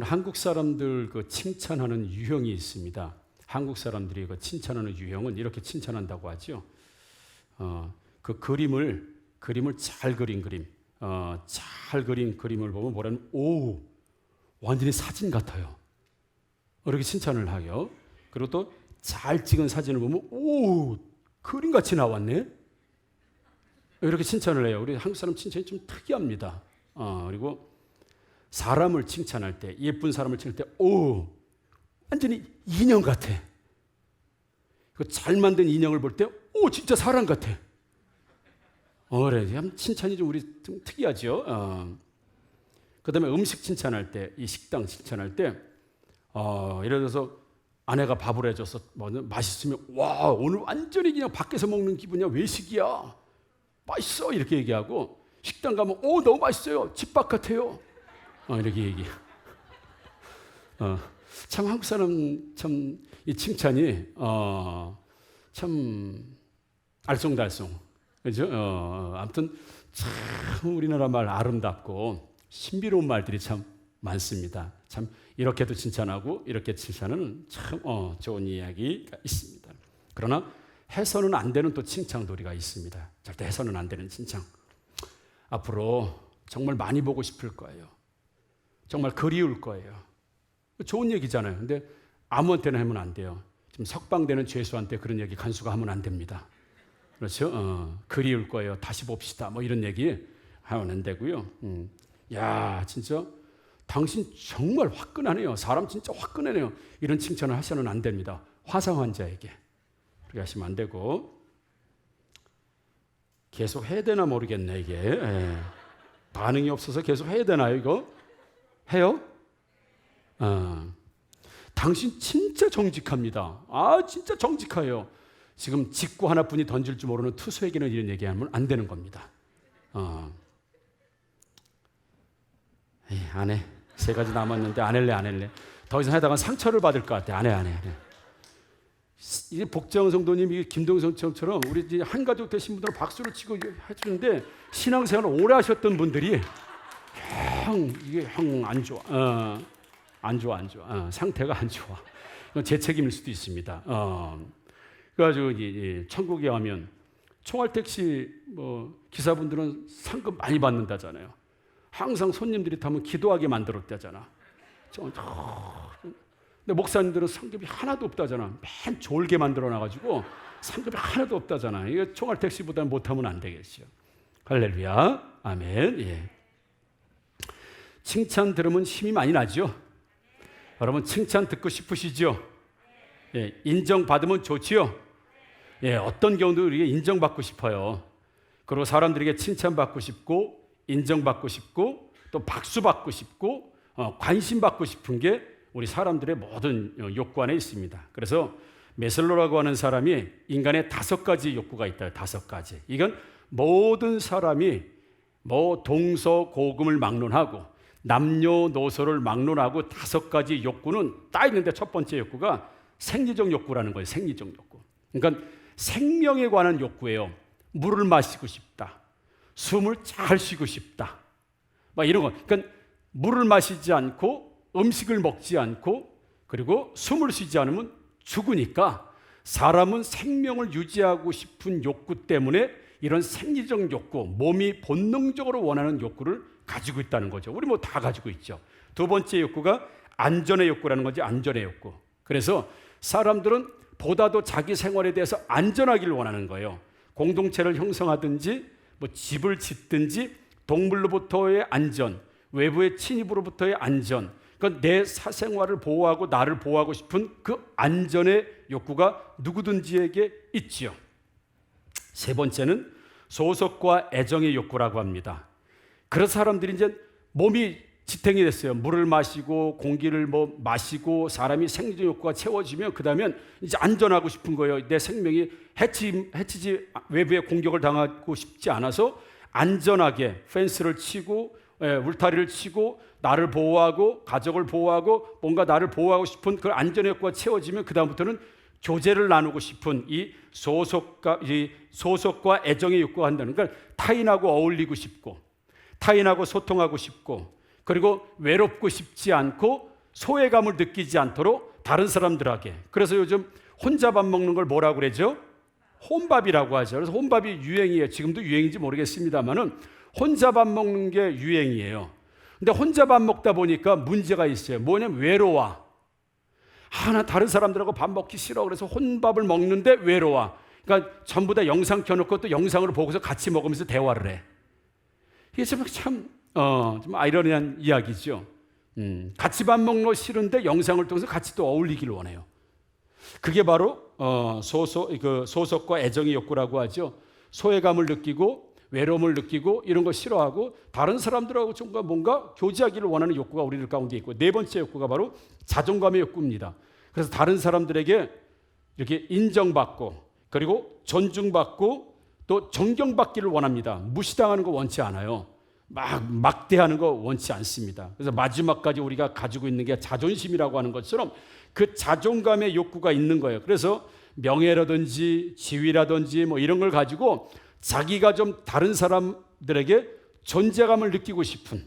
한국 사람들 그 칭찬하는 유형이 있습니다. 한국 사람들이 그 칭찬하는 유형은 이렇게 칭찬한다고 하죠. 그 그림을 잘 그린 그림, 잘 그린 그림을 보면 뭐라면 오, 완전히 사진 같아요. 이렇게 칭찬을 하요. 그리고 또 잘 찍은 사진을 보면 오, 그림같이 나왔네. 이렇게 칭찬을 해요. 우리 한국 사람 칭찬이 좀 특이합니다. 그리고 사람을 칭찬할 때, 예쁜 사람을 칭찬할 때, 오, 완전히 인형 같아. 그 잘 만든 인형을 볼 때, 오, 진짜 사람 같아. 그래, 칭찬이 좀 우리 좀 특이하죠. 그다음에 음식 칭찬할 때, 이 식당 칭찬할 때, 예를 들어서 아내가 밥을 해줘서 맛있으면, 와, 오늘 완전히 그냥 밖에서 먹는 기분이야, 외식이야, 맛있어, 이렇게 얘기하고, 식당 가면, 오, 너무 맛있어요, 집밥 같아요. 이렇게 얘기해. 참 한국 사람 참 이 칭찬이 참 알쏭달쏭, 그죠? 아무튼 참 우리나라 말 아름답고 신비로운 말들이 참 많습니다. 참 이렇게도 칭찬하고 이렇게 칭찬하는 참 좋은 이야기가 있습니다. 그러나 해서는 안 되는 또 칭찬도리가 있습니다. 절대 해서는 안 되는 칭찬. 앞으로 정말 많이 보고 싶을 거예요. 정말 그리울 거예요. 좋은 얘기잖아요. 근데 아무한테나 하면 안 돼요. 지금 석방되는 죄수한테 그런 얘기 간수가 하면 안 됩니다. 그렇죠? 그리울 거예요. 다시 봅시다. 뭐 이런 얘기 하면 안 되고요. 야, 진짜 당신 정말 화끈하네요. 사람 진짜 화끈하네요. 이런 칭찬을 하셔는 안 됩니다. 화상 환자에게 그렇게 하시면 안 되고. 계속 해야 되나 모르겠네 이게. 반응이 없어서 계속 해야 되나요 이거? 해요? 당신 진짜 정직합니다. 진짜 정직해요. 지금 직구 하나뿐이 던질 줄 모르는 투수에게는 이런 얘기하면 안 되는 겁니다. 안 해. 3가지 남았는데 안 할래. 더 이상 하다가 상처를 받을 것 같아. 안 해. 이 복장 성도님, 김동성처럼 우리 이제 한 가족 되신 분들은 박수를 치고 해주는데 신앙생활을 오래 하셨던 분들이 형 안 좋아. 안 좋아. 상태가 안 좋아. 이건 제 책임일 수도 있습니다. 그래가지고 천국에 가면 총알택시 기사분들은 상금 많이 받는다잖아요. 항상 손님들이 타면 기도하게 만들었다잖아. 근데 목사님들은 상급이 하나도 없다잖아. 맨 졸게 만들어놔가지고 상급이 하나도 없다잖아. 이거 총알택시보다 못하면 안 되겠죠. 할렐루야. 아멘. 예. 칭찬 들으면 힘이 많이 나죠. 여러분 칭찬 듣고 싶으시죠? 예, 인정받으면 좋지요. 예, 어떤 경우도 우리가 인정받고 싶어요. 그리고 사람들에게 칭찬받고 싶고 인정받고 싶고 또 박수받고 싶고 관심받고 싶은 게 우리 사람들의 모든 욕구 안에 있습니다. 그래서 메슬로라고 하는 사람이 인간의 5가지 욕구가 있다. 5가지. 이건 모든 사람이 동서고금을 막론하고 남녀노소를 막론하고 5가지 욕구는 딱 있는데 첫 번째 욕구가 생리적 욕구라는 거예요. 생리적 욕구. 그러니까 생명에 관한 욕구예요. 물을 마시고 싶다. 숨을 잘 쉬고 싶다. 막 이런 거. 그러니까 물을 마시지 않고 음식을 먹지 않고 그리고 숨을 쉬지 않으면 죽으니까 사람은 생명을 유지하고 싶은 욕구 때문에 이런 생리적 욕구, 몸이 본능적으로 원하는 욕구를 가지고 있다는 거죠. 우리 다 가지고 있죠. 두 번째 욕구가 안전의 욕구라는 거지. 안전의 욕구. 그래서 사람들은 보다도 자기 생활에 대해서 안전하기를 원하는 거예요. 공동체를 형성하든지 집을 짓든지 동물로부터의 안전, 외부의 침입으로부터의 안전, 그러니까 내 사생활을 보호하고 나를 보호하고 싶은 그 안전의 욕구가 누구든지에게 있지요. 세 번째는 소속과 애정의 욕구라고 합니다. 그런 사람들이 이제 몸이 지탱이 됐어요. 물을 마시고 공기를 마시고 사람이 생리적 욕구가 채워지면 그 다음엔 이제 안전하고 싶은 거예요. 내 생명이 해치지 외부의 공격을 당하고 싶지 않아서 안전하게 펜스를 치고 울타리를 치고 나를 보호하고 가족을 보호하고 뭔가 나를 보호하고 싶은 그 안전의 욕구가 채워지면 그 다음부터는 교제를 나누고 싶은 이 소속과 애정의 욕구가 한다는 걸 타인하고 어울리고 싶고 타인하고 소통하고 싶고 그리고 외롭고 싶지 않고 소외감을 느끼지 않도록 다른 사람들에게. 그래서 요즘 혼자 밥 먹는 걸 뭐라고 그러죠? 혼밥이라고 하죠. 그래서 혼밥이 유행이에요. 지금도 유행인지 모르겠습니다만은 혼자 밥 먹는 게 유행이에요. 근데 혼자 밥 먹다 보니까 문제가 있어요. 뭐냐면 외로워. 나 다른 사람들하고 밥 먹기 싫어. 그래서 혼밥을 먹는데 외로워. 그러니까 전부 다 영상 켜놓고 또 영상으로 보고서 같이 먹으면서 대화를 해. 이게 좀 아이러니한 이야기죠. 같이 밥 먹는 거 싫은데 영상을 통해서 같이 또 어울리기를 원해요. 그게 바로 소속과 애정의 욕구라고 하죠. 소외감을 느끼고 외로움을 느끼고 이런 거 싫어하고 다른 사람들하고 좀 뭔가 교제하기를 원하는 욕구가 우리들 가운데 있고, 네 번째 욕구가 바로 자존감의 욕구입니다. 그래서 다른 사람들에게 이렇게 인정받고 그리고 존중받고 또 존경받기를 원합니다. 무시당하는 거 원치 않아요. 막대하는 거 원치 않습니다. 그래서 마지막까지 우리가 가지고 있는 게 자존심이라고 하는 것처럼 그 자존감의 욕구가 있는 거예요. 그래서 명예라든지 지위라든지 뭐 이런 걸 가지고 자기가 좀 다른 사람들에게 존재감을 느끼고 싶은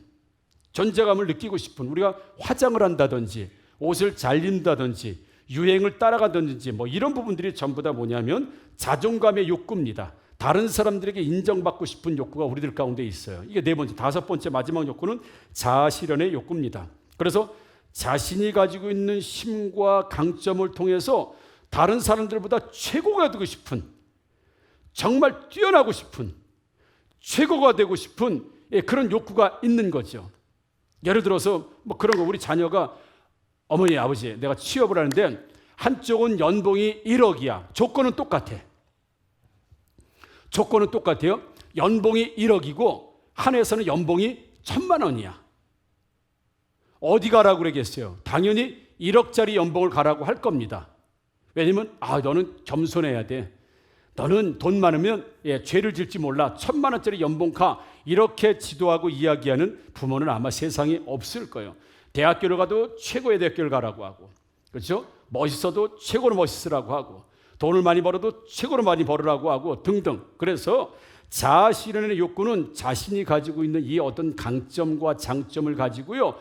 우리가 화장을 한다든지 옷을 잘 입는다든지 유행을 따라가든지 뭐 이런 부분들이 전부 다 뭐냐면 자존감의 욕구입니다. 다른 사람들에게 인정받고 싶은 욕구가 우리들 가운데 있어요. 이게 네 번째, 다섯 번째 마지막 욕구는 자아실현의 욕구입니다. 그래서 자신이 가지고 있는 힘과 강점을 통해서 다른 사람들보다 최고가 되고 싶은, 정말 뛰어나고 싶은, 최고가 되고 싶은 그런 욕구가 있는 거죠. 예를 들어서 뭐 그런 거, 우리 자녀가 어머니 아버지 내가 취업을 하는데 한쪽은 연봉이 1억이야. 조건은 똑같아요. 연봉이 1억이고 한 회사는 연봉이 1,000만 원이야. 어디 가라고 그러겠어요? 당연히 1억짜리 연봉을 가라고 할 겁니다. 왜냐면 너는 겸손해야 돼. 너는 돈 많으면 죄를 질지 몰라. 1,000만 원짜리 연봉 가. 이렇게 지도하고 이야기하는 부모는 아마 세상에 없을 거예요. 대학교를 가도 최고의 대학교를 가라고 하고, 그렇죠? 멋있어도 최고로 멋있으라고 하고, 돈을 많이 벌어도 최고로 많이 벌으라고 하고 등등. 그래서 자아실현의 욕구는 자신이 가지고 있는 이 어떤 강점과 장점을 가지고요,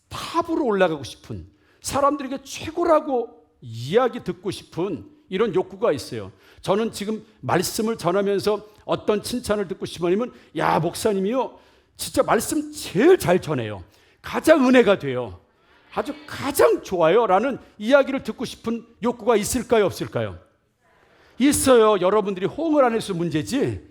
탑으로 올라가고 싶은, 사람들에게 최고라고 이야기 듣고 싶은 이런 욕구가 있어요. 저는 지금 말씀을 전하면서 어떤 칭찬을 듣고 싶으면, 야 목사님이요 진짜 말씀 제일 잘 전해요. 가장 은혜가 돼요. 아주 가장 좋아요 라는 이야기를 듣고 싶은 욕구가 있을까요, 없을까요? 있어요. 여러분들이 호응을 안 해서 문제지,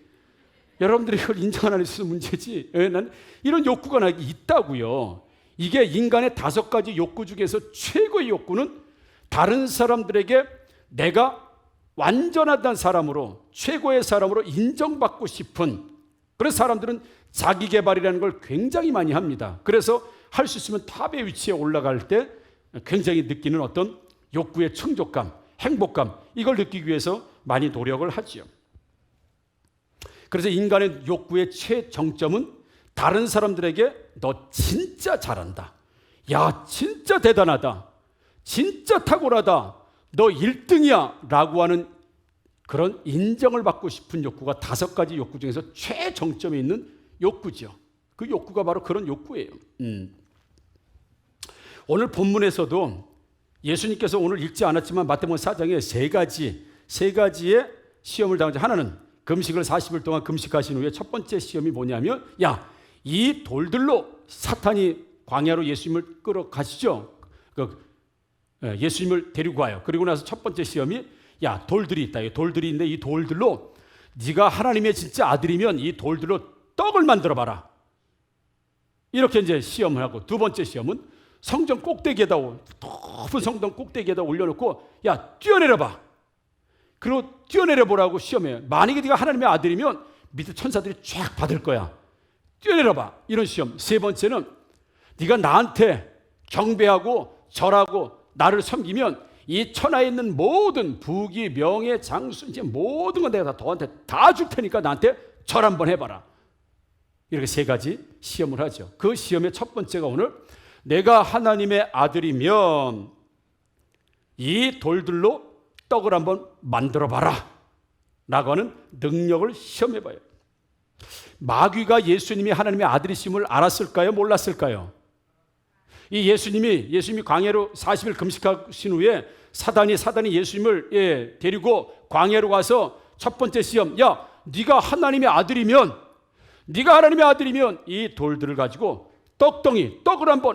여러분들이 이걸 인정 안 해서 문제지. 난 이런 욕구가 나에게 있다고요. 이게 인간의 5가지 욕구 중에서 최고의 욕구는 다른 사람들에게 내가 완전하다는 사람으로, 최고의 사람으로 인정받고 싶은, 그래서 사람들은 자기 개발이라는 걸 굉장히 많이 합니다. 그래서 할 수 있으면 탑의 위치에 올라갈 때 굉장히 느끼는 어떤 욕구의 충족감, 행복감, 이걸 느끼기 위해서 많이 노력을 하죠. 그래서 인간의 욕구의 최정점은 다른 사람들에게 너 진짜 잘한다, 야 진짜 대단하다, 진짜 탁월하다, 너 1등이야 라고 하는 그런 인정을 받고 싶은 욕구가 5가지 욕구 중에서 최정점에 있는 욕구죠. 그 욕구가 바로 그런 욕구예요. 오늘 본문에서도 예수님께서 오늘 읽지 않았지만 마태복음 4장에 세 가지의 시험을 당하죠. 하나는 금식을 40일 동안 금식하신 후에 첫 번째 시험이 뭐냐면, 야, 이 돌들로, 사탄이 광야로 예수님을 끌어가시죠. 예수님을 데리고 가요. 그리고 나서 첫 번째 시험이, 야, 돌들이 있다. 돌들이 있는데 이 돌들로 네가 하나님의 진짜 아들이면 이 돌들로 떡을 만들어 봐라. 이렇게 이제 시험을 하고, 두 번째 시험은 성전 꼭대기에다, 높은 성전 꼭대기에다 올려놓고, 야, 뛰어내려 봐. 그리고 뛰어내려 보라고 시험해요. 만약에 네가 하나님의 아들이면 밑에 천사들이 쫙 받을 거야. 뛰어내려 봐. 이런 시험. 세 번째는 네가 나한테 경배하고 절하고 나를 섬기면 이 천하에 있는 모든 부귀, 명예, 장수, 이제 모든 건 내가 너한테 다 줄 테니까 나한테 절 한번 해봐라. 이렇게 3가지 시험을 하죠. 그 시험의 첫 번째가 오늘, 내가 하나님의 아들이면 이 돌들로 떡을 한번 만들어 봐라 라고 하는 능력을 시험해 봐요. 마귀가 예수님이 하나님의 아들이심을 알았을까요, 몰랐을까요? 이 예수님이 광야로 40일 금식하신 후에 사단이 예수님을 데리고 광야로 가서 첫 번째 시험, 야, 네가 하나님의 아들이면 이 돌들을 가지고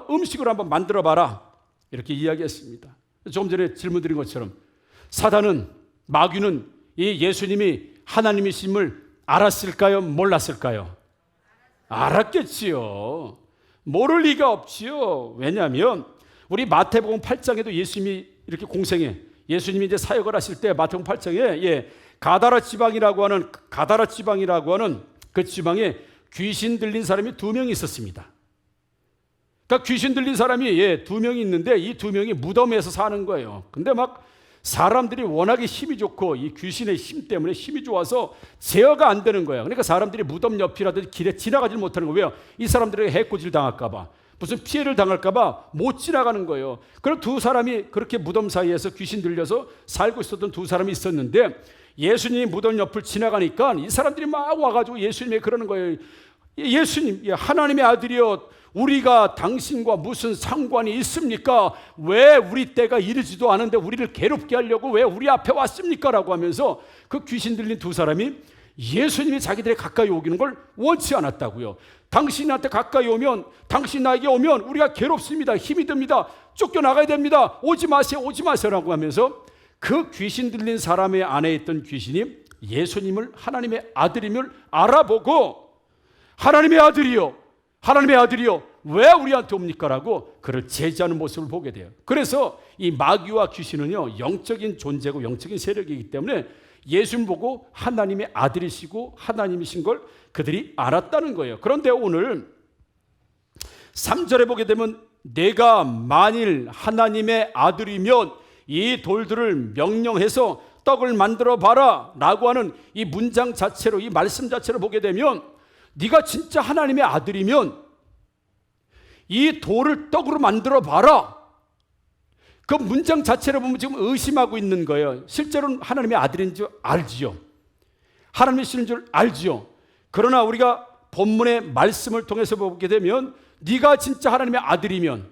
음식을 한번 만들어 봐라. 이렇게 이야기했습니다. 조금 전에 질문 드린 것처럼 마귀는 이 예수님이 하나님이심을 알았을까요? 몰랐을까요? 알았겠지요. 모를 리가 없지요. 왜냐하면 우리 마태복음 8장에도 예수님이 이렇게 예수님이 이제 사역을 하실 때 마태복음 8장에 가다라 지방이라고 하는 그 지방에 귀신 들린 사람이 2명이 있었습니다. 그러니까 귀신 들린 사람이 2명이 있는데 이 2명이 무덤에서 사는 거예요. 근데 막 사람들이 워낙에 힘이 좋고 이 귀신의 힘 때문에 힘이 좋아서 제어가 안 되는 거예요. 그러니까 사람들이 무덤 옆이라든지 길에 지나가지 못하는 거예요. 왜요? 이 사람들에게 해코지를 당할까 봐, 무슨 피해를 당할까 봐 못 지나가는 거예요. 그럼 2 사람이 그렇게 무덤 사이에서 귀신 들려서 살고 있었던 2 사람이 있었는데 예수님이 무덤 옆을 지나가니까 이 사람들이 막 와가지고 예수님이 그러는 거예요. 예수님, 하나님의 아들이여, 우리가 당신과 무슨 상관이 있습니까? 왜 우리 때가 이르지도 않은데 우리를 괴롭게 하려고 왜 우리 앞에 왔습니까? 라고 하면서 그 귀신 들린 2 사람이 예수님이 자기들에 가까이 오기는 걸 원치 않았다고요. 당신한테 가까이 오면, 당신 나에게 오면 우리가 괴롭습니다. 힘이 듭니다. 쫓겨나가야 됩니다. 오지 마세요 라고 하면서 그 귀신 들린 사람의 안에 있던 귀신이 예수님을 하나님의 아들임을 알아보고 하나님의 아들이요 왜 우리한테 옵니까? 라고 그를 제지하는 모습을 보게 돼요. 그래서 이 마귀와 귀신은요, 영적인 존재고 영적인 세력이기 때문에 예수님 보고 하나님의 아들이시고 하나님이신 걸 그들이 알았다는 거예요. 그런데 오늘 3절에 보게 되면 내가 만일 하나님의 아들이면 이 돌들을 명령해서 떡을 만들어 봐라 라고 하는 이 문장 자체로, 이 말씀 자체로 보게 되면 네가 진짜 하나님의 아들이면 이 돌을 떡으로 만들어 봐라. 그 문장 자체를 보면 지금 의심하고 있는 거예요. 실제로는 하나님의 아들인 줄 알지요. 하나님이신 줄 알지요. 그러나 우리가 본문의 말씀을 통해서 보게 되면 네가 진짜 하나님의 아들이면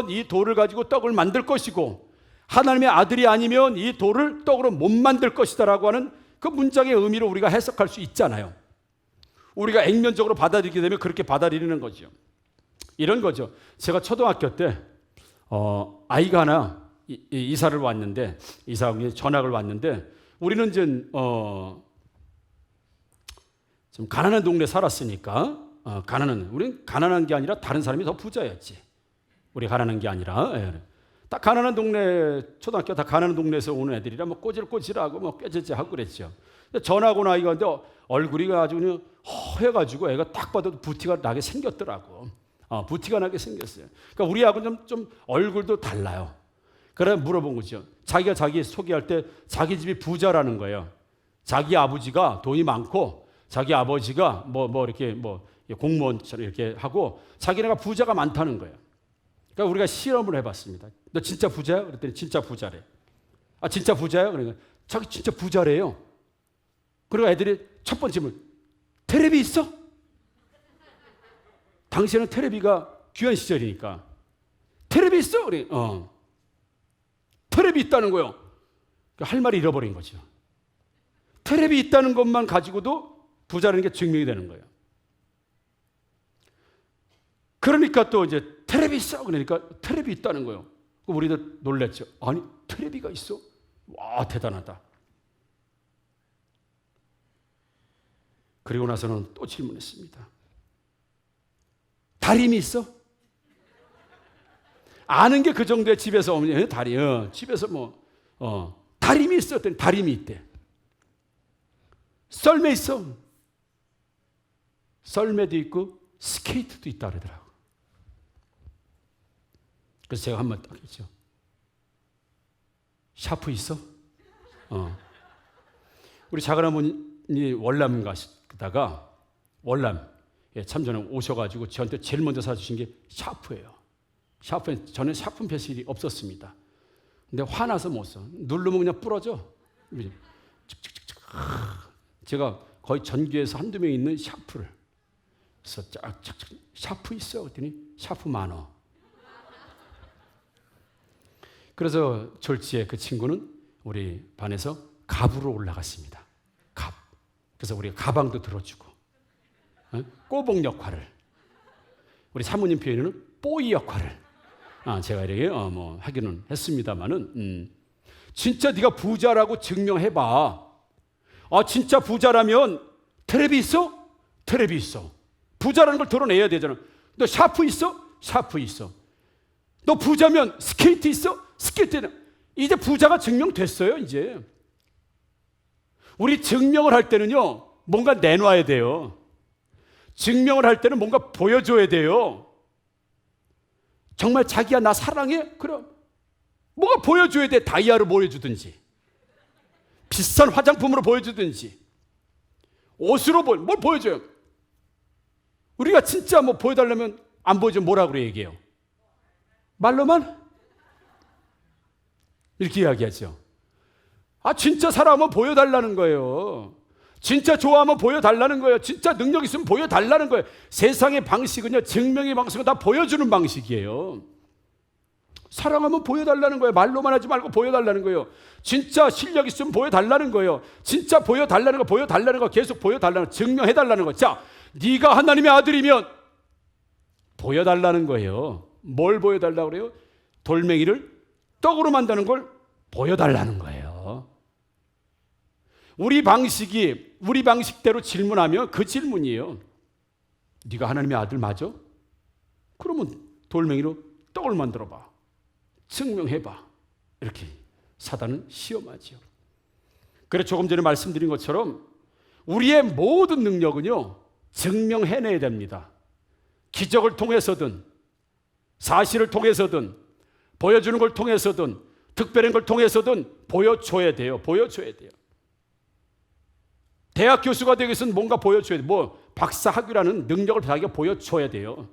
이 돌을 가지고 떡을 만들 것이고 하나님의 아들이 아니면 이 돌을 떡으로 못 만들 것이다 라고 하는 그 문장의 의미로 우리가 해석할 수 있잖아요. 우리가 액면적으로 받아들이게 되면 그렇게 받아들이는 거죠. 이런 거죠. 제가 초등학교 때 아이가 하나 이사를 왔는데, 이사하고 전학을 왔는데, 우리는 이제 좀 가난한 동네 살았으니까 우리는 가난한 게 아니라 다른 사람이 더 부자였지. 우리 가난한 게 아니라 딱 가난한 동네, 초등학교 다 가난한 동네에서 오는 애들이라 뭐 꼬질꼬질하고 뭐 꾀질하고 그랬죠. 전학 온 아이가 근데 얼굴이 아주 그냥 허해가지고 애가 딱 봐도 부티가 나게 생겼더라고. 부티가 나게 생겼어요. 그러니까 우리하고는 좀 얼굴도 달라요. 그래 물어본 거죠. 자기가 자기 소개할 때 자기 집이 부자라는 거예요. 자기 아버지가 돈이 많고 자기 아버지가 뭐 이렇게 공무원처럼 이렇게 하고 자기네가 부자가 많다는 거예요. 그러니까 우리가 실험을 해봤습니다. 너 진짜 부자야? 그랬더니 진짜 부자래. 아 진짜 부자야? 그러니까 자기 진짜 부자래요. 그리고 애들이 첫 번째 문, 테레비 있어? 당시에는 테레비가 귀한 시절이니까 테레비 있어? 그래. 테레비 있다는 거예요. 할 말이 잃어버린 거죠. 테레비 있다는 것만 가지고도 부자라는 게 증명이 되는 거예요. 그러니까 또 이제 테레비 있어? 그러니까 테레비 있다는 거예요. 우리도 놀랬죠. 아니 테레비가 있어? 와 대단하다. 그리고 나서는 또 질문했습니다. 다림이 있어? 아는 게 그 정도의 집에서 오면 집에서 다림이 있어? 했더니 다림이 있대. 썰매 있어? 썰매도 있고 스케이트도 있다 그러더라고. 그래서 제가 한번 딱 했죠. 샤프 있어? 우리 작은어머니 월남 가시다가 참전에 오셔가지고 저한테 제일 먼저 사주신 게 샤프예요. 저는 샤프 패실이 없었습니다. 근데 화나서 못 써. 누르면 그냥 부러져. 제가 거의 전교에서 한두 명 있는 샤프를 그래서 쫙쫙 샤프 있어? 그랬더니 샤프 많어. 그래서 졸지에 그 친구는 우리 반에서 갑으로 올라갔습니다. 갑. 그래서 우리가 가방도 들어주고 꼬복 역할을, 우리 사모님 표현에는 뽀이 역할을 제가 이렇게 하기는 했습니다만은 진짜 네가 부자라고 증명해봐. 진짜 부자라면 텔레비 있어? 텔레비 있어. 부자라는 걸 드러내야 되잖아. 너 샤프 있어? 샤프 있어. 너 부자면 스케이트 있어? 스케이트는. 이제 부자가 증명됐어요. 이제 우리 증명을 할 때는요, 뭔가 내놔야 돼요. 증명을 할 때는 뭔가 보여줘야 돼요. 정말 자기야 나 사랑해? 그럼 뭐가 보여줘야 돼. 다이아를 보여주든지, 비싼 화장품으로 보여주든지, 옷으로 뭘 보여줘요. 우리가 진짜 뭐 보여달라면 안 보여주면 뭐라 그래 얘기해요? 말로만? 이렇게 이야기하죠. 진짜 사랑하면 보여달라는 거예요. 진짜 좋아하면 보여달라는 거예요. 진짜 능력 있으면 보여달라는 거예요. 세상의 방식은요, 증명의 방식은 다 보여주는 방식이에요. 사랑하면 보여달라는 거예요. 말로만 하지 말고 보여달라는 거예요. 진짜 실력 있으면 보여달라는 거예요. 진짜 보여달라는 거 계속 보여달라는 거, 증명해달라는 거. 자, 네가 하나님의 아들이면 보여달라는 거예요. 뭘 보여달라고 그래요? 돌멩이를 떡으로 만드는 걸 보여달라는 거예요. 우리 방식대로 질문하면 그 질문이에요. 네가 하나님의 아들 맞아? 그러면 돌멩이로 떡을 만들어 봐. 증명해봐. 이렇게 사단은 시험하죠. 그래서 조금 전에 말씀드린 것처럼 우리의 모든 능력은요, 증명해내야 됩니다. 기적을 통해서든 사실을 통해서든 보여주는 걸 통해서든 특별한 걸 통해서든 보여줘야 돼요. 보여줘야 돼요. 대학 교수가 되기 위해서는 뭔가 보여줘야 돼요. 박사학위라는 능력을 자기가 보여줘야 돼요.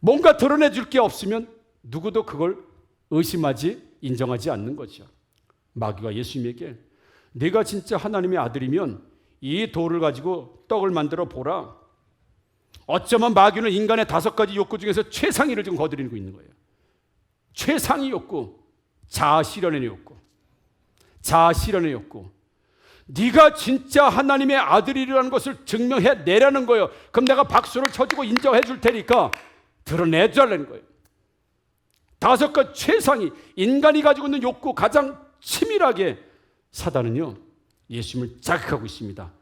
뭔가 드러내줄 게 없으면 누구도 그걸 의심하지, 인정하지 않는 거죠. 마귀가 예수님에게 네가 진짜 하나님의 아들이면 이 돌을 가지고 떡을 만들어 보라. 어쩌면 마귀는 인간의 5가지 욕구 중에서 최상위를 지금 거두고 있는 거예요. 최상위 욕구, 자아 실현의 욕구. 자아 실현의 욕구. 네가 진짜 하나님의 아들이라는 것을 증명해내라는 거예요. 그럼 내가 박수를 쳐주고 인정해 줄 테니까 드러내달라는 거예요. 5가지 최상위, 인간이 가지고 있는 욕구 가장 치밀하게 사단은요, 예수님을 자극하고 있습니다.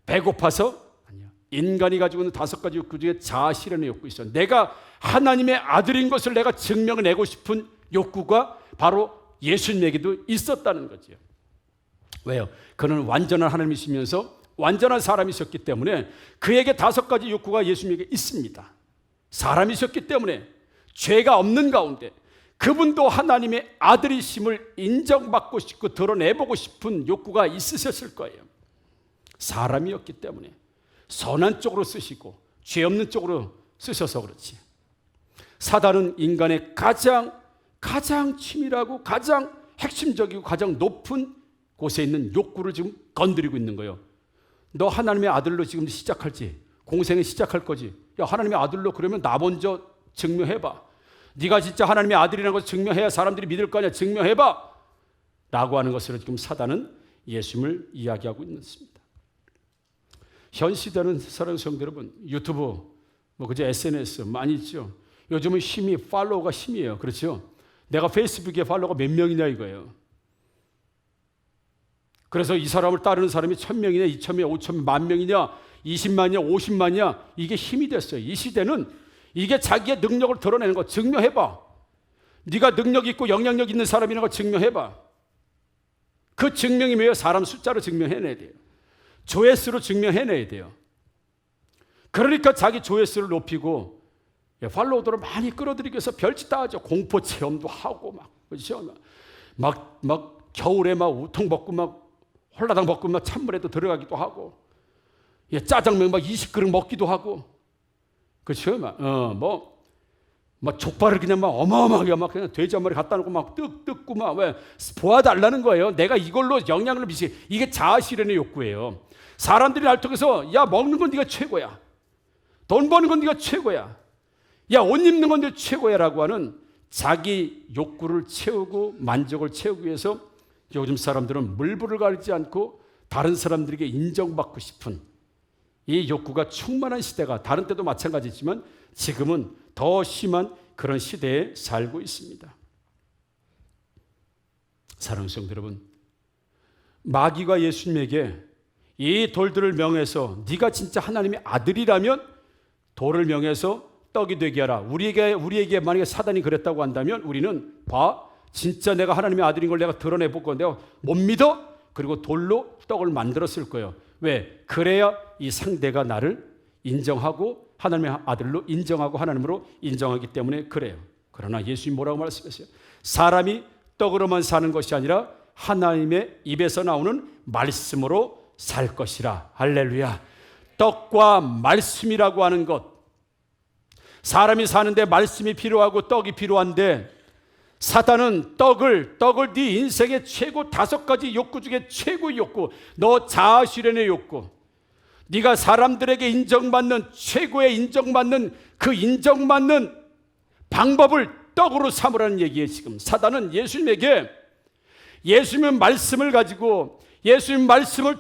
배고파서? 아니야. 인간이 가지고 있는 5가지 욕구 중에 자아 실현의 욕구 있어요. 내가 하나님의 아들인 것을 내가 증명해내고 싶은 욕구가 바로 예수님에게도 있었다는 거죠. 왜요? 그는 완전한 하나님이시면서 완전한 사람이셨기 때문에 그에게 5가지 욕구가 예수님에게 있습니다. 사람이셨기 때문에 죄가 없는 가운데 그분도 하나님의 아들이심을 인정받고 싶고 드러내보고 싶은 욕구가 있으셨을 거예요. 사람이었기 때문에 선한 쪽으로 쓰시고 죄 없는 쪽으로 쓰셔서 그렇지. 사단은 인간의 가장 치밀하고 가장 핵심적이고 가장 높은 곳에 있는 욕구를 지금 건드리고 있는 거예요. 너 하나님의 아들로 지금 시작할지, 공생에 시작할 거지. 야, 하나님의 아들로 그러면 나 먼저 증명해봐. 네가 진짜 하나님의 아들이라는 것을 증명해야 사람들이 믿을 거 아니야. 증명해봐. 라고 하는 것으로 지금 사단은 예수님을 이야기하고 있습니다. 현 시대는 사랑하는 성도 여러분, 유튜브, 그저 SNS 많이 있죠. 요즘은 팔로워가 힘이에요. 그렇죠? 내가 페이스북에 팔로워가 몇 명이냐 이거예요. 그래서 이 사람을 따르는 사람이 1000명이냐, 2000명, 5000명, 10,000명이냐, 20만이냐, 50만이냐, 이게 힘이 됐어요. 이 시대는 이게 자기의 능력을 드러내는 거. 증명해봐. 네가 능력 있고 영향력 있는 사람이라는 걸 증명해봐. 그 증명이 뭐예요? 사람 숫자로 증명해내야 돼요. 조회수로 증명해내야 돼요. 그러니까 자기 조회수를 높이고 팔로워들을 많이 끌어들이기 위해서 별짓 다 하죠. 공포 체험도 하고 그렇죠? 막 겨울에 막 우통 벗고 막 홀라당 벗고 막 찬물에도 들어가기도 하고, 짜장면 막 20그릇 먹기도 하고, 그렇죠? 막 족발을 그냥 막 어마어마하게 막 그냥 돼지 한 마리 갖다 놓고 막 뜯고 막 왜 보아달라는 거예요. 내가 이걸로 영향을 미치. 이게 자아실현의 욕구예요. 사람들이 날 통해서 야 먹는 건 네가 최고야. 돈 버는 건 네가 최고야. 야 옷 입는 건 네가 최고야라고 하는 자기 욕구를 채우고 만족을 채우기 위해서 요즘 사람들은 물불을 가리지 않고 다른 사람들에게 인정받고 싶은 이 욕구가 충만한 시대가 다른 때도 마찬가지지만 지금은 더 심한 그런 시대에 살고 있습니다. 사랑하는 성도 여러분, 마귀가 예수님에게 이 돌들을 명해서 네가 진짜 하나님의 아들이라면 돌을 명해서 떡이 되게 하라. 우리에게 만약에 사단이 그랬다고 한다면 우리는 봐, 진짜 내가 하나님의 아들인 걸 내가 드러내보고 내가 못 믿어? 그리고 돌로 떡을 만들었을 거예요. 왜? 그래야 이 상대가 나를 인정하고 하나님의 아들로 인정하고 하나님으로 인정하기 때문에 그래요. 그러나 예수님 뭐라고 말씀하세요? 사람이 떡으로만 사는 것이 아니라 하나님의 입에서 나오는 말씀으로 살 것이라. 할렐루야. 떡과 말씀이라고 하는 것, 사람이 사는데 말씀이 필요하고 떡이 필요한데 사단은 떡을 네 인생의 최고 5가지 욕구 중에 최고의 욕구, 너 자아실현의 욕구, 네가 사람들에게 인정받는 최고의 인정받는 그 인정받는 방법을 떡으로 삼으라는 얘기예요. 지금 사단은 예수님에게 예수님의 말씀을 가지고 예수님 말씀을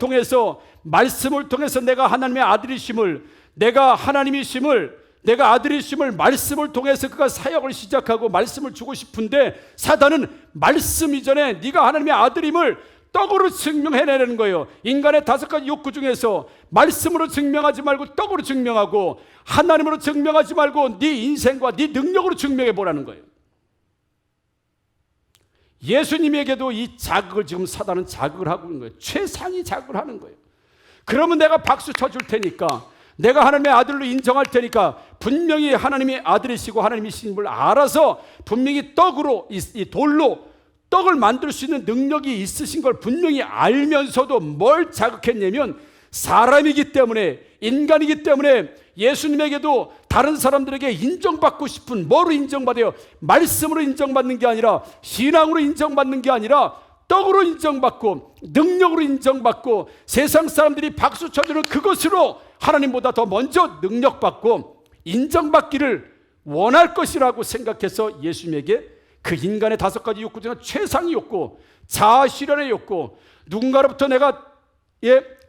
통해서 내가 하나님의 아들이심을, 내가 하나님이심을, 내가 아들이심을 말씀을 통해서 그가 사역을 시작하고 말씀을 주고 싶은데 사단은 말씀 이전에 네가 하나님의 아들임을 떡으로 증명해내는 거예요. 인간의 5가지 욕구 중에서 말씀으로 증명하지 말고 떡으로 증명하고 하나님으로 증명하지 말고 네 인생과 네 능력으로 증명해보라는 거예요. 예수님에게도 이 자극을 지금 사단은 자극을 하고 있는 거예요. 최상위 자극을 하는 거예요. 그러면 내가 박수 쳐줄 테니까, 내가 하나님의 아들로 인정할 테니까 분명히 하나님의 아들이시고 하나님이신 걸 알아서 분명히 떡으로 이 돌로 떡을 만들 수 있는 능력이 있으신 걸 분명히 알면서도 뭘 자극했냐면 사람이기 때문에, 인간이기 때문에 예수님에게도 다른 사람들에게 인정받고 싶은, 뭐로 인정받아요? 말씀으로 인정받는 게 아니라, 신앙으로 인정받는 게 아니라 떡으로 인정받고 능력으로 인정받고 세상 사람들이 박수 쳐주는 그것으로 하나님보다 더 먼저 능력받고 인정받기를 원할 것이라고 생각해서 예수님에게 그 인간의 5가지 욕구 중에 최상의 욕구, 자아실현의 욕구, 누군가로부터 내가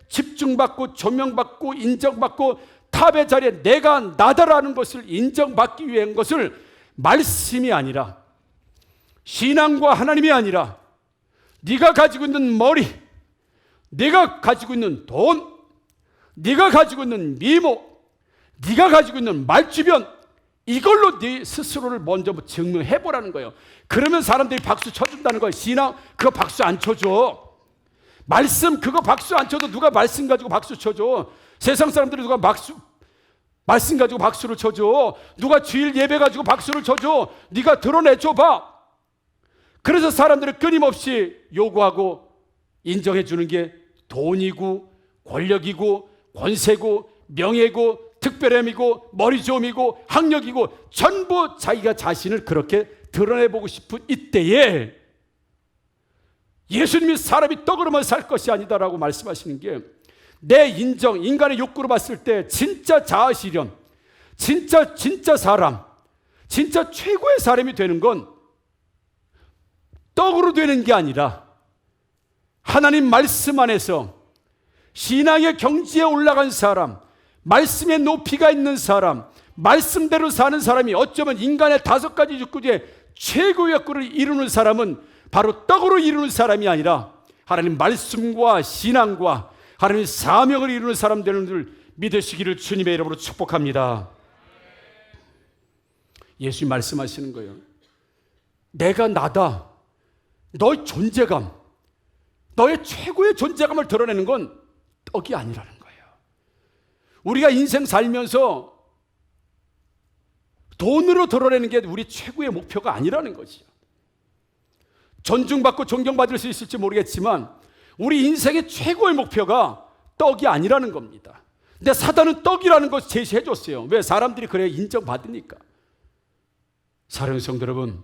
집중받고 조명받고 인정받고 탑의 자리에 내가 나다라는 것을 인정받기 위한 것을 말씀이 아니라, 신앙과 하나님이 아니라 네가 가지고 있는 머리, 네가 가지고 있는 돈, 네가 가지고 있는 미모, 네가 가지고 있는 말주변, 이걸로 네 스스로를 먼저 증명해보라는 거예요. 그러면 사람들이 박수 쳐준다는 거예요. 신앙 그거 박수 안 쳐줘. 말씀 그거 박수 안 쳐도 누가 말씀 가지고 박수 쳐줘. 세상 사람들이 누가 말씀 가지고 박수를 쳐줘. 누가 주일 예배 가지고 박수를 쳐줘. 네가 드러내줘봐. 그래서 사람들은 끊임없이 요구하고 인정해 주는 게 돈이고 권력이고 권세고 명예고 특별함이고 머리 좋음이고 학력이고 전부 자기가 자신을 그렇게 드러내보고 싶은 이때에 예수님이 사람이 떡으로만 살 것이 아니다라고 말씀하시는 게, 내 인정, 인간의 욕구로 봤을 때 진짜 자아실현, 진짜 사람, 진짜 최고의 사람이 되는 건 떡으로 되는 게 아니라 하나님 말씀 안에서 신앙의 경지에 올라간 사람, 말씀의 높이가 있는 사람, 말씀대로 사는 사람이 어쩌면 인간의 5가지 욕구 중에 최고의 욕구를 이루는 사람은 바로 떡으로 이루는 사람이 아니라 하나님 말씀과 신앙과 하나님의 사명을 이루는 사람 되는 줄 믿으시기를 주님의 이름으로 축복합니다. 예수님 말씀하시는 거예요. 내가 나다. 너의 존재감, 너의 최고의 존재감을 드러내는 건 떡이 아니라는 거예요. 우리가 인생 살면서 돈으로 드러내는 게 우리 최고의 목표가 아니라는 거죠. 존중받고 존경받을 수 있을지 모르겠지만 우리 인생의 최고의 목표가 떡이 아니라는 겁니다. 근데 사단은 떡이라는 것을 제시해 줬어요. 왜? 사람들이 그래야 인정받으니까. 사랑하는 성도 여러분,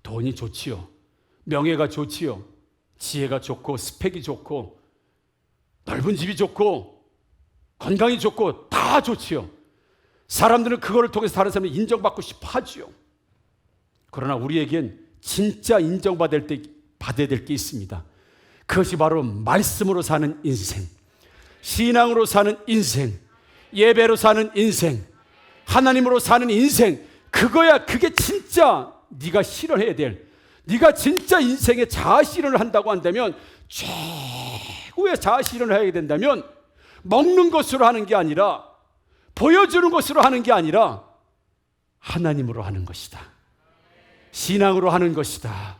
돈이 좋지요. 명예가 좋지요. 지혜가 좋고 스펙이 좋고 넓은 집이 좋고 건강이 좋고 다 좋지요. 사람들은 그거를 통해서 다른 사람을 인정받고 싶어 하지요. 그러나 우리에겐 진짜 인정받아야 될 게 있습니다. 그것이 바로 말씀으로 사는 인생, 신앙으로 사는 인생, 예배로 사는 인생, 하나님으로 사는 인생. 그게 진짜 네가 실현해야 될, 네가 진짜 인생의 자아실현을 한다고 한다면, 최고의 자아실현을 해야 된다면 먹는 것으로 하는 게 아니라, 보여주는 것으로 하는 게 아니라 하나님으로 하는 것이다. 신앙으로 하는 것이다.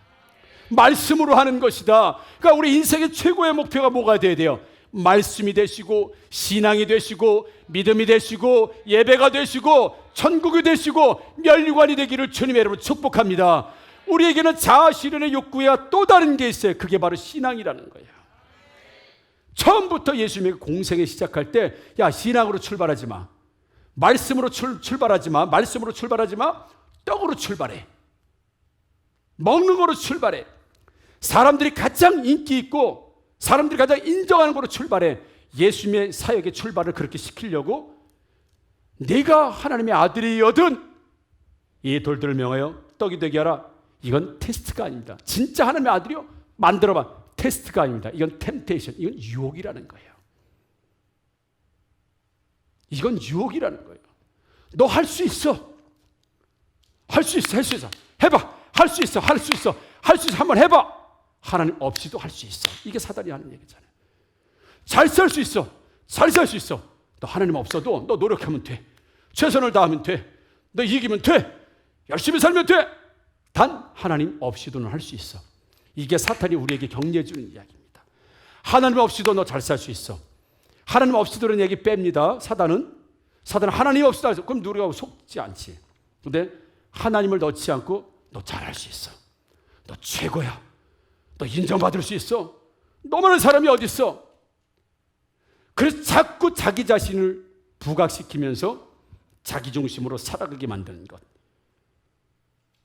말씀으로 하는 것이다. 그러니까 우리 인생의 최고의 목표가 뭐가 돼야 돼요? 말씀이 되시고 신앙이 되시고 믿음이 되시고 예배가 되시고 천국이 되시고 면류관이 되기를 주님의 이름으로 축복합니다. 우리에게는 자아실현의 욕구야 또 다른 게 있어요. 그게 바로 신앙이라는 거예요. 처음부터 예수님이 공생에 시작할 때, 야, 신앙으로 출발하지 마, 말씀으로 출발하지 마, 말씀으로 출발하지 마, 떡으로 출발해, 먹는 거로 출발해, 사람들이 가장 인기 있고 사람들이 가장 인정하는 거로 출발해. 예수님의 사역의 출발을 그렇게 시키려고 네가 하나님의 아들이여든 이 돌들을 명하여 떡이 되게 하라. 이건 테스트가 아닙니다. 진짜 하나님의 아들이요? 만들어봐. 테스트가 아닙니다. 이건 템테이션, 이건 유혹이라는 거예요. 이건 유혹이라는 거예요. 너 할 수 있어. 할 수 있어. 할 수 있어. 해봐. 할 수 있어. 할 수 있어. 할 수 있어. 한번 해봐. 하나님 없이도 할 수 있어. 이게 사단이 하는 얘기잖아요. 잘 살 수 있어. 잘 살 수 있어. 너 하나님 없어도 너 노력하면 돼. 최선을 다하면 돼. 너 이기면 돼. 열심히 살면 돼. 단 하나님 없이도는 할 수 있어. 이게 사탄이 우리에게 격려해 주는 이야기입니다. 하나님 없이도 너 잘 살 수 있어. 하나님 없이도는 얘기 뺍니다. 사단은 하나님 없이도 할 수 있어. 그럼 누구가 속지 않지. 근데 하나님을 넣지 않고 너 잘할 수 있어. 너 최고야. 너 인정받을 수 있어. 너만한 사람이 어디 있어? 그래서 자꾸 자기 자신을 부각시키면서 자기 중심으로 살아가게 만드는 것.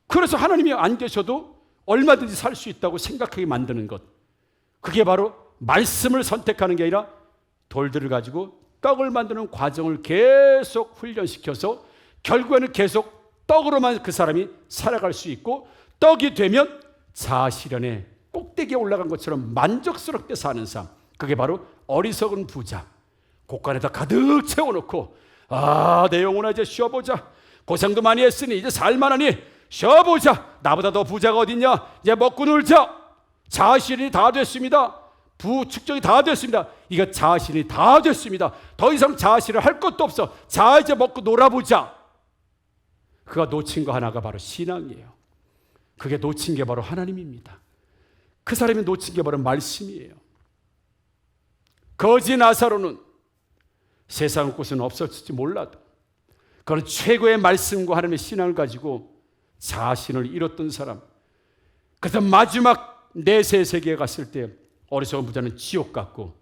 그래서 하나님이 안 계셔도 얼마든지 살 수 있다고 생각하게 만드는 것. 그게 바로 말씀을 선택하는 게 아니라 돌들을 가지고 떡을 만드는 과정을 계속 훈련시켜서 결국에는 계속 떡으로만 그 사람이 살아갈 수 있고, 떡이 되면 자아실현의 꼭대기에 올라간 것처럼 만족스럽게 사는 삶. 그게 바로 어리석은 부자. 곳간에다 가득 채워놓고, 내 영혼아 이제 쉬어보자. 고생도 많이 했으니 이제 살만하니 쉬어보자. 나보다 더 부자가 어딨냐. 이제 먹고 놀자. 자아실현이 다 됐습니다. 부축적이 다 됐습니다. 이거 자아실현이 다 됐습니다. 더 이상 자아실현 할 것도 없어. 이제 먹고 놀아보자. 그가 놓친 거 하나가 바로 신앙이에요. 그게 놓친 게 바로 하나님입니다. 그 사람이 놓친 게 바로 말씀이에요. 거지 나사로는 세상 곳은 없었을지 몰라도 그는 최고의 말씀과 하나님의 신앙을 가지고 자신을 잃었던 사람. 그래서 마지막 내세 세계에 갔을 때 어리석은 부자는 지옥 갔고,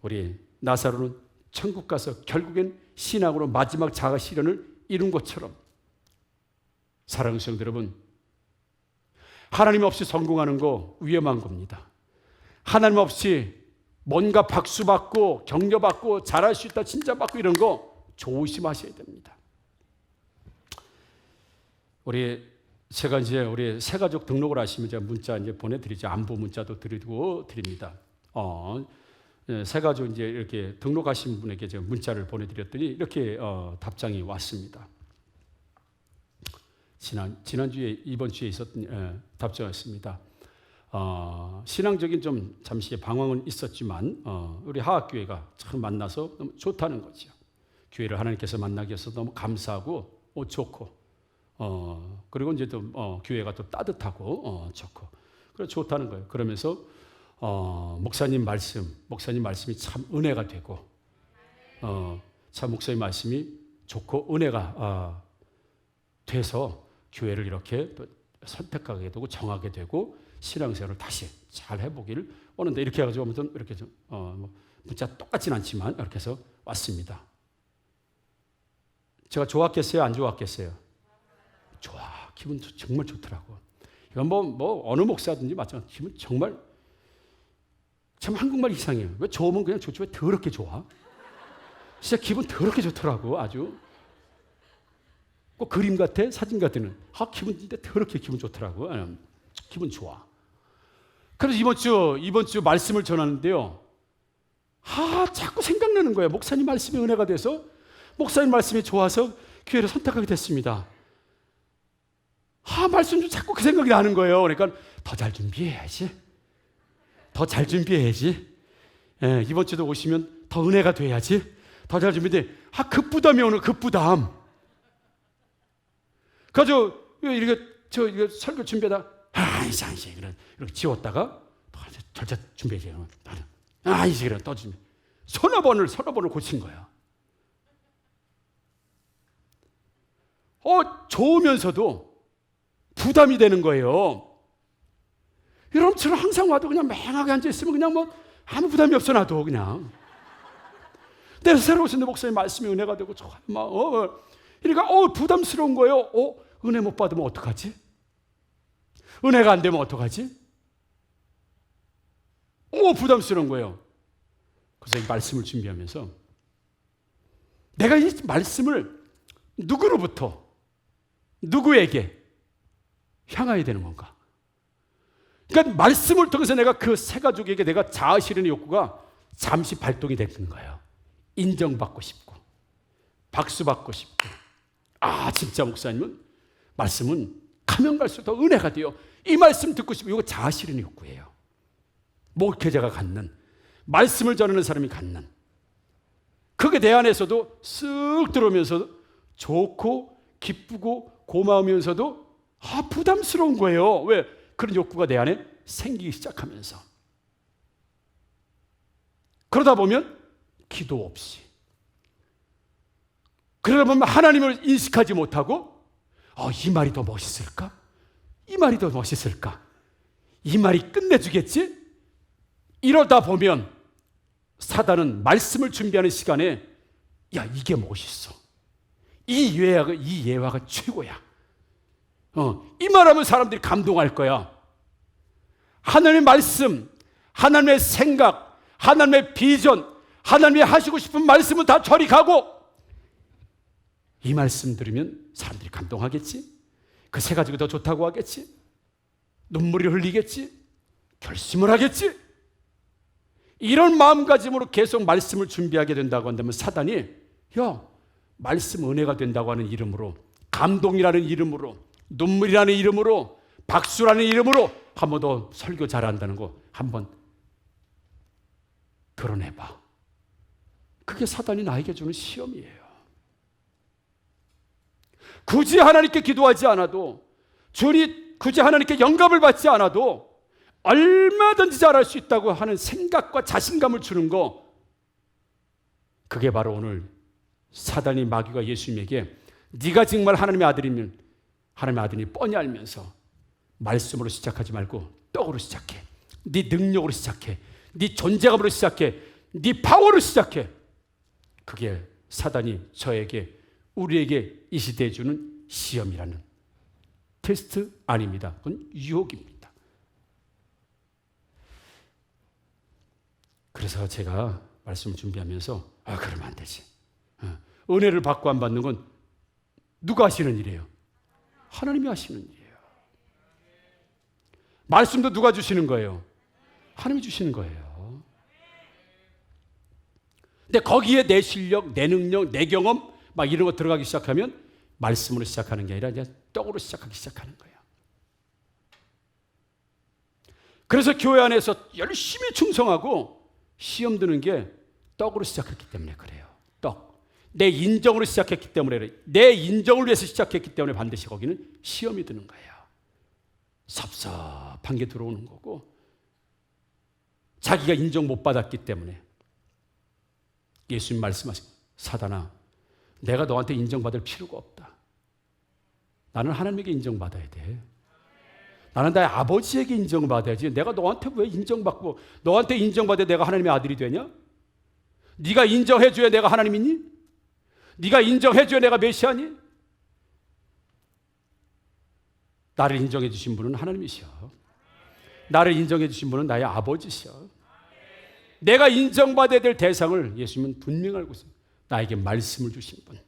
우리 나사로는 천국 가서 결국엔 신앙으로 마지막 자아 실현을 이룬 것처럼, 사랑하는 성도 여러분, 하나님 없이 성공하는 거 위험한 겁니다. 하나님 없이 뭔가 박수받고 격려받고 잘할 수 있다 칭찬받고 이런 거 조심하셔야 됩니다. 제가 이제 우리 새가족 등록을 하시면 제가 문자 이제 보내드리죠. 안부 문자도 드립니다. 새가족 이제 이렇게 등록하신 분에게 제가 문자를 보내드렸더니 이렇게 답장이 왔습니다. 지난주에 이번 주에 있었던 답장이었습니다. 신앙적인 좀 잠시 방황은 있었지만 우리 하학교회가 참 만나서 너무 좋다는 거죠. 교회를 하나님께서 만나게 해서 너무 감사하고 좋고, 그리고 이제 또 교회가 또 따뜻하고 좋고, 그래서 좋다는 거예요. 그러면서 목사님 말씀이 참 은혜가 되고, 참 목사님 말씀이 좋고 은혜가 돼서 교회를 이렇게 또 선택하게 되고 정하게 되고 신앙생활을 다시 잘 해보기를 원하는데, 이렇게 해가지고 아무튼 이렇게 좀 문자 똑같진 않지만 이렇게 해서 왔습니다. 제가 좋았겠어요? 안 좋았겠어요? 기분 정말 좋더라고. 이건 뭐 어느 목사든지 마찬가지. 기분 정말 참 한국말 이상해요. 왜 좋으면 그냥 좋지 왜 더럽게 좋아? 진짜 기분 더럽게 좋더라고. 아주 꼭 그림 같아, 사진 같은. 기분 진짜 더럽게 기분 좋더라고. 기분 좋아. 그래서 이번 주 말씀을 전하는데요. 자꾸 생각나는 거예요. 목사님 말씀이 은혜가 돼서 목사님 말씀이 좋아서 교회를 선택하게 됐습니다. 말씀 좀 자꾸 그 생각이 나는 거예요. 그러니까 더 잘 준비해야지. 더 잘 준비해야지. 이번 주도 오시면 더 은혜가 돼야지. 더 잘 준비돼. 급부담이 오늘 급부담. 그래서 이렇게 설교 준비하다 이렇게 지웠다가 절차 준비해야지. 이제 그래 또 준비. 서너 번을 고친 거야. 좋으면서도 부담이 되는 거예요. 여러분처럼 항상 와도 그냥 맹하게 앉아있으면 그냥 아무 부담이 없어 나도 그냥. 내가 새로 오신 목사님 말씀이 은혜가 되고 그러니까 부담스러운 거예요. 은혜 못 받으면 어떡하지? 은혜가 안 되면 어떡하지? 부담스러운 거예요. 그래서 이 말씀을 준비하면서 내가 이 말씀을 누구로부터 누구에게 향해야 되는 건가? 그러니까 말씀을 통해서 내가 그 세 가족에게 내가 자아실현의 욕구가 잠시 발동이 되는 거예요. 인정받고 싶고 박수받고 싶고 진짜 목사님은 말씀은 가면 갈수록 더 은혜가 돼요. 이 말씀 듣고 싶고 이거 자아실현의 욕구예요. 목회자가 갖는 말씀을 전하는 사람이 갖는 그게 내 안에서도 쓱 들어오면서 좋고 기쁘고 고마우면서도 부담스러운 거예요. 왜? 그런 욕구가 내 안에 생기기 시작하면서 그러다 보면 기도 없이 그러다 보면 하나님을 인식하지 못하고 이 말이 더 멋있을까? 이 말이 더 멋있을까? 이 말이 끝내주겠지? 이러다 보면 사단은 말씀을 준비하는 시간에 이게 멋있어. 이 예화가 최고야. 이 말하면 사람들이 감동할 거야. 하나님의 말씀, 하나님의 생각, 하나님의 비전, 하나님이 하시고 싶은 말씀은 다 저리 가고 이 말씀 들으면 사람들이 감동하겠지? 그 세 가지가 더 좋다고 하겠지? 눈물이 흘리겠지? 결심을 하겠지? 이런 마음가짐으로 계속 말씀을 준비하게 된다고 한다면 사단이 말씀 은혜가 된다고 하는 이름으로 감동이라는 이름으로 눈물이라는 이름으로 박수라는 이름으로 한 번 더 설교 잘한다는 거 한번 결혼해봐. 그게 사단이 나에게 주는 시험이에요. 굳이 하나님께 기도하지 않아도 굳이 하나님께 영감을 받지 않아도 얼마든지 잘할 수 있다고 하는 생각과 자신감을 주는 거 그게 바로 오늘 사단이 마귀가 예수님에게 네가 정말 하나님의 아들이면 하나님의 아들이 뻔히 알면서 말씀으로 시작하지 말고 떡으로 시작해. 네 능력으로 시작해. 네 존재감으로 시작해. 네 파워로 시작해. 그게 사단이 저에게 우리에게 이 시대에 주는 시험이라는 테스트 아닙니다. 그건 유혹입니다. 그래서 제가 말씀을 준비하면서 그러면 안 되지. 은혜를 받고 안 받는 건 누가 하시는 일이에요? 하나님이 하시는 일이에요. 말씀도 누가 주시는 거예요? 하나님이 주시는 거예요. 근데 거기에 내 실력, 내 능력, 내 경험 이런 거 들어가기 시작하면 말씀으로 시작하는 게 아니라 이제 떡으로 시작하기 시작하는 거예요. 그래서 교회 안에서 열심히 충성하고 시험 드는 게 떡으로 시작했기 때문에 그래요. 떡. 내 인정으로 시작했기 때문에 그래요. 내 인정을 위해서 시작했기 때문에 반드시 거기는 시험이 드는 거예요. 섭섭한 게 들어오는 거고 자기가 인정 못 받았기 때문에 예수님 말씀하신 사단아 내가 너한테 인정받을 필요가 없다. 나는 하나님에게 인정받아야 돼. 나는 나의 아버지에게 인정을 받아야지. 내가 너한테 왜 인정받고 너한테 인정받아야 내가 하나님의 아들이 되냐? 네가 인정해줘야 내가 하나님이니? 네가 인정해줘야 내가 메시아니? 나를 인정해 주신 분은 하나님이시여. 나를 인정해 주신 분은 나의 아버지시여. 내가 인정받아야 될 대상을 예수님은 분명히 알고 있어요. 나에게 말씀을 주신 분,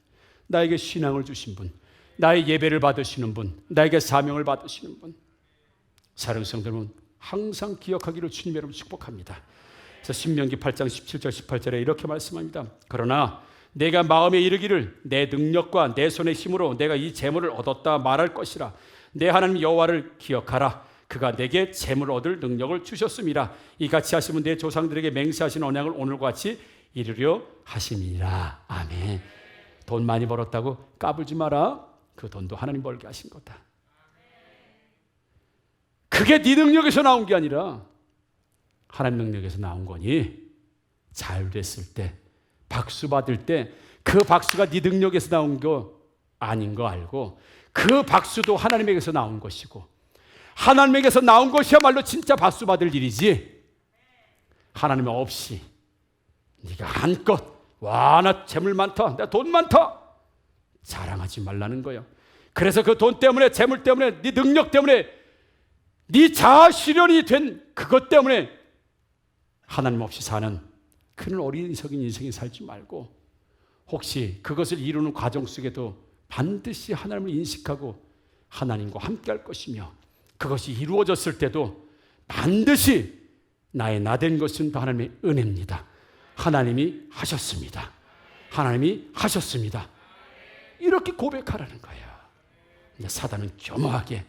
나에게 신앙을 주신 분, 나의 예배를 받으시는 분, 나에게 사명을 받으시는 분. 사랑하는 성도들은 항상 기억하기를 주님의 이름으로 축복합니다. 그래서 신명기 8장 17절 18절에 이렇게 말씀합니다. 그러나 내가 마음에 이르기를 내 능력과 내 손의 힘으로 내가 이 재물을 얻었다 말할 것이라. 내 하나님 여호와를 기억하라. 그가 내게 재물 얻을 능력을 주셨음이라. 이같이 하시면 내 조상들에게 맹세하신 언약을 오늘과 같이 이루려 하심이라. 아멘. 돈 많이 벌었다고 까불지 마라. 그 돈도 하나님 벌게 하신 거다. 그게 네 능력에서 나온 게 아니라 하나님 능력에서 나온 거니. 잘 됐을 때, 박수 받을 때 그 박수가 네 능력에서 나온 거 아닌 거 알고, 그 박수도 하나님에게서 나온 것이고, 하나님에게서 나온 것이야말로 진짜 박수 받을 일이지. 하나님 없이 네가 한껏 와, 나 재물 많다, 나 돈 많다 자랑하지 말라는 거예요. 그래서 그 돈 때문에, 재물 때문에, 네 능력 때문에, 네 자아 실현이 된 그것 때문에 하나님 없이 사는 그런 어리석은 인생이 살지 말고, 혹시 그것을 이루는 과정 속에도 반드시 하나님을 인식하고 하나님과 함께 할 것이며, 그것이 이루어졌을 때도 반드시 나의 나된 것은 다 하나님의 은혜입니다. 하나님이 하셨습니다. 하나님이 하셨습니다. 이렇게 고백하라는 거예요. 사단은 교묘하게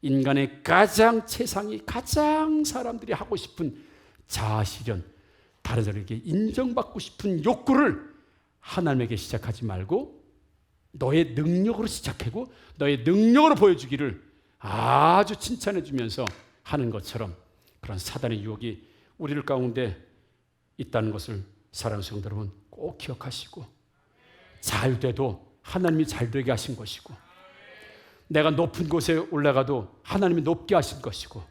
인간의 가장 최상위, 가장 사람들이 하고 싶은 자아실현, 다른 사람에게 인정받고 싶은 욕구를 하나님에게 시작하지 말고 너의 능력으로 시작하고 너의 능력으로 보여주기를 아주 칭찬해 주면서 하는 것처럼, 그런 사단의 유혹이 우리를 가운데 있다는 것을 사랑하는 성도 여러분 꼭 기억하시고, 잘 돼도 하나님이 잘 되게 하신 것이고, 내가 높은 곳에 올라가도 하나님이 높게 하신 것이고,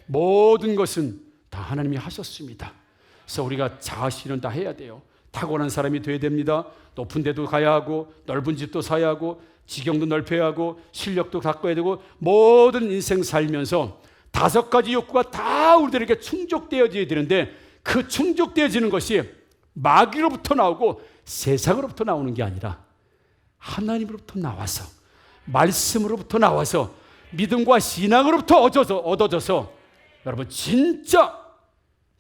모든 것은 다 하나님이 하셨습니다. 그래서 우리가 자아실현 다 해야 돼요. 타고난 사람이 돼야 됩니다. 높은 데도 가야 하고, 넓은 집도 사야 하고, 지경도 넓혀야 하고, 실력도 바꿔야 되고, 모든 인생 살면서 5가지 욕구가 다 우리들에게 충족되어져야 되는데, 그 충족되어지는 것이 마귀로부터 나오고 세상으로부터 나오는 게 아니라 하나님으로부터 나와서, 말씀으로부터 나와서, 믿음과 신앙으로부터 얻어져서 여러분 진짜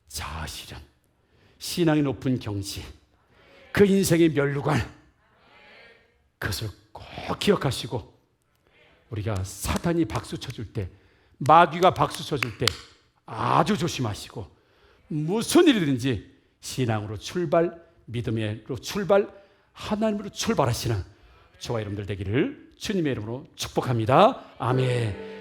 자아실현, 신앙이 높은 경지, 그 인생의 면류관, 그것을 꼭 기억하시고, 우리가 사탄이 박수 쳐줄 때, 마귀가 박수 쳐줄 때 아주 조심하시고, 무슨 일이든지 신앙으로 출발, 믿음으로 출발, 하나님으로 출발하시는 저와 여러분들 되기를 주님의 이름으로 축복합니다. 아멘.